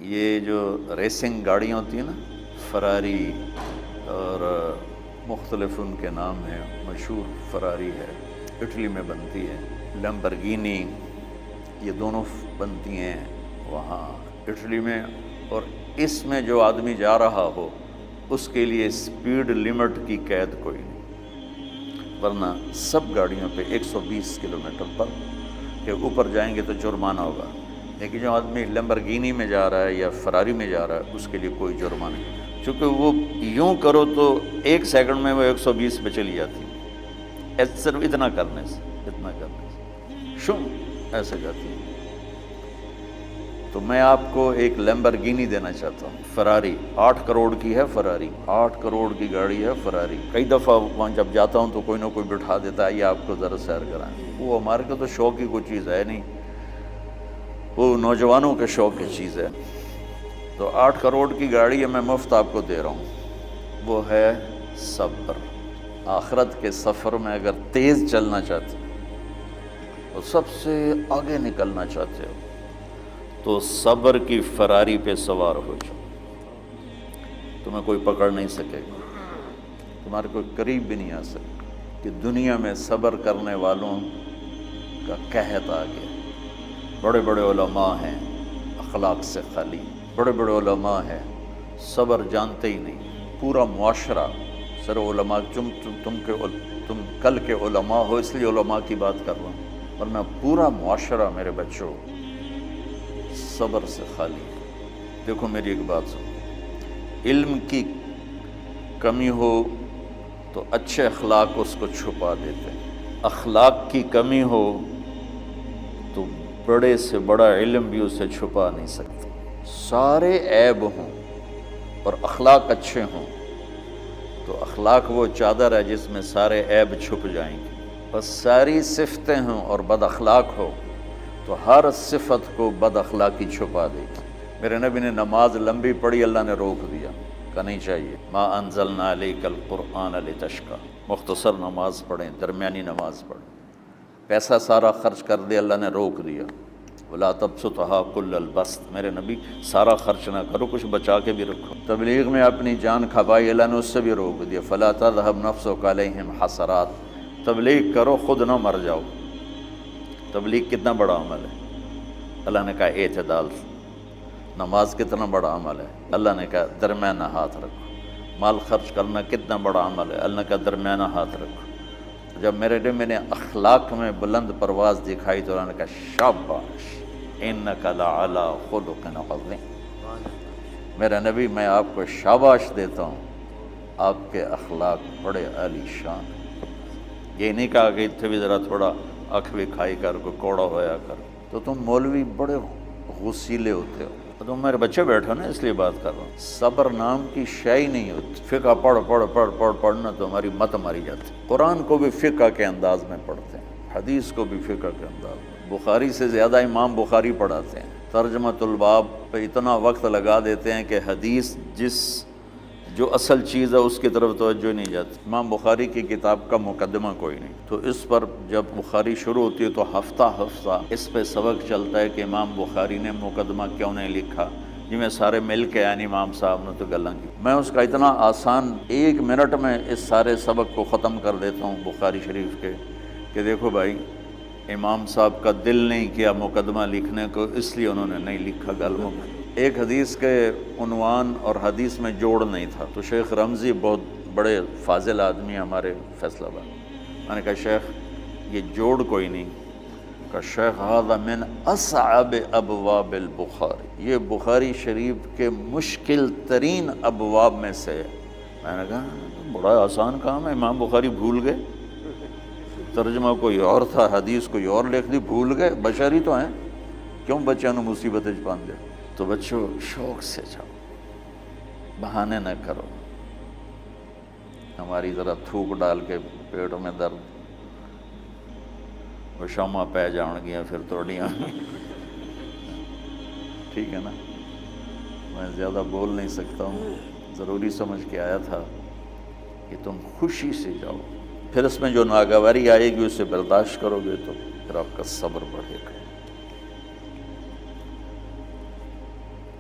یہ جو ریسنگ گاڑیاں ہوتی ہیں نا، فراری اور مختلف ان کے نام ہیں، مشہور فراری ہے، اٹلی میں بنتی ہے، لمبرگینی، یہ دونوں بنتی ہیں وہاں اٹلی میں۔ اور اس میں جو آدمی جا رہا ہو اس کے لیے سپیڈ لمٹ کی قید کوئی نہیں، ورنہ سب گاڑیوں پہ 120 کلومیٹر پر کہ اوپر جائیں گے تو جرمانہ ہوگا، لیکن جو آدمی لمبرگینی میں جا رہا ہے یا فراری میں جا رہا ہے اس کے لیے کوئی جرمانہ نہیں، چونکہ وہ یوں کرو تو 1 سیکنڈ میں وہ 120 پہ چلی جاتی ہے، صرف اتنا کرنے سے شم ایسے جاتی ہے۔ تو میں آپ کو ایک لیمبرگینی دینا چاہتا ہوں، فراری 8 کروڑ کی ہے، فراری 8 کروڑ کی گاڑی ہے فراری۔ کئی دفعہ وہاں جب جاتا ہوں تو کوئی نہ کوئی بٹھا دیتا ہے، یہ آپ کو ذرا سیر کرائیں، وہ ہمارے کو تو شوق کی کوئی چیز ہے نہیں، وہ نوجوانوں کے شوق کی چیز ہے۔ تو 8 کروڑ کی گاڑی ہے، میں مفت آپ کو دے رہا ہوں، وہ ہے صبر۔ آخرت کے سفر میں اگر تیز چلنا چاہتے اور سب سے آگے نکلنا چاہتے ہو تو صبر کی فراری پہ سوار ہو جاؤ، تمہیں کوئی پکڑ نہیں سکے گا، تمہارے کوئی قریب بھی نہیں آ سکے، کہ دنیا میں صبر کرنے والوں کا قحط آ گیا۔ بڑے بڑے علماء ہیں اخلاق سے خالی، بڑے بڑے علماء ہیں صبر جانتے ہی نہیں، پورا معاشرہ سر علماء، تم کل کے علماء ہو اس لیے علماء کی بات کر رہا ہوں، ورنہ پورا معاشرہ میرے بچوں صبر سے خالی۔ دیکھو میری ایک بات سنو، علم کی کمی ہو تو اچھے اخلاق اس کو چھپا دیتے ہیں، اخلاق کی کمی ہو تو بڑے سے بڑا علم بھی اسے چھپا نہیں سکتا۔ سارے عیب ہوں اور اخلاق اچھے ہوں تو اخلاق وہ چادر ہے جس میں سارے عیب چھپ جائیں گے، بس ساری صفتیں ہوں اور بد اخلاق ہو تو ہر صفت کو بد اخلاقی چھپا دے گی۔ میرے نبی نے نماز لمبی پڑھی، اللہ نے روک دیا، کہ نہیں چاہیے، ما انزلنا علیک القرآن لتشقی، مختصر نماز پڑھیں، درمیانی نماز پڑھیں۔ پیسہ سارا خرچ کر دے، اللہ نے روک دیا، ولا تبسطها کل البسط، میرے نبی سارا خرچ نہ کرو، کچھ بچا کے بھی رکھو۔ تبلیغ میں اپنی جان کھپائی، اللہ نے اس سے بھی روک دیا، فلا تذهب نفسک علیہم حسرات، تبلیغ کرو خود نہ مر جاؤ۔ تبلیغ کتنا بڑا عمل ہے، اللہ نے کہا اعتدال۔ نماز کتنا بڑا عمل ہے، اللہ نے کہا درمیانہ ہاتھ رکھو۔ مال خرچ کرنا کتنا بڑا عمل ہے، اللہ نے کہا درمیانہ ہاتھ رکھو۔ جب میرے نے اخلاق میں بلند پرواز دکھائی تو اللہ نے کہا شاباش انک لعلی خلق عظیم، میرا نبی میں آپ کو شاباش دیتا ہوں، آپ کے اخلاق بڑے عالی شان ہیں۔ یہ نہیں کہا کہ اتنے بھی ذرا تھوڑا اکھ بھی کھائی کر کو کوڑا ہویا کر، تو تم مولوی بڑے غسیلے ہوتے ہو، تم میرے بچے بیٹھو نا اس لیے بات کر رہا ہوں۔ صبر نام کی شے ہی نہیں ہوتی، فقہ پڑھنا تو ہماری مت ماری جاتی۔ قرآن کو بھی فقہ کے انداز میں پڑھتے ہیں، حدیث کو بھی فقہ کے انداز میں، بخاری سے زیادہ امام بخاری پڑھاتے ہیں، ترجمۃ الباب پہ اتنا وقت لگا دیتے ہیں کہ حدیث جو اصل چیز ہے اس کی طرف توجہ نہیں جاتی۔ امام بخاری کی کتاب کا مقدمہ کوئی نہیں، تو اس پر جب بخاری شروع ہوتی ہے تو ہفتہ اس پہ سبق چلتا ہے کہ امام بخاری نے مقدمہ کیوں نہیں لکھا، جی میں سارے مل کے یعنی امام صاحب نے تو گلاں کی، میں اس کا اتنا آسان 1 منٹ میں اس سارے سبق کو ختم کر دیتا ہوں بخاری شریف کے، کہ دیکھو بھائی امام صاحب کا دل نہیں کیا مقدمہ لکھنے کو، اس لیے انہوں نے نہیں لکھا گلموں میں۔ ایک حدیث کے عنوان اور حدیث میں جوڑ نہیں تھا، تو شیخ رمزی بہت بڑے فاضل آدمی ہمارے فیصل آباد، میں نے کہا شیخ یہ جوڑ کوئی نہیں، کہ شیخ ھذا من اصعب ابواب البخاری، یہ بخاری شریف کے مشکل ترین ابواب میں سے ہے۔ میں نے کہا بڑا آسان کام ہے، امام بخاری بھول گئے، ترجمہ کوئی اور تھا، حدیث کوئی اور لکھ دی، بھول گئے، بشر ہی تو ہیں، کیوں بچوں نے مصیبتیں پان دے۔ تو بچوں شوق سے جاؤ، بہانے نہ کرو، ہماری ذرا تھوک ڈال کے پیٹ میں درد، وہ شامہ پہ جان گیا پھر توڑیاں، ٹھیک ہے نا، میں زیادہ بول نہیں سکتا ہوں، ضروری سمجھ کے آیا تھا کہ تم خوشی سے جاؤ، پھر اس میں جو ناگواری آئے گی اسے برداشت کرو گے تو پھر آپ کا صبر بڑھے گا۔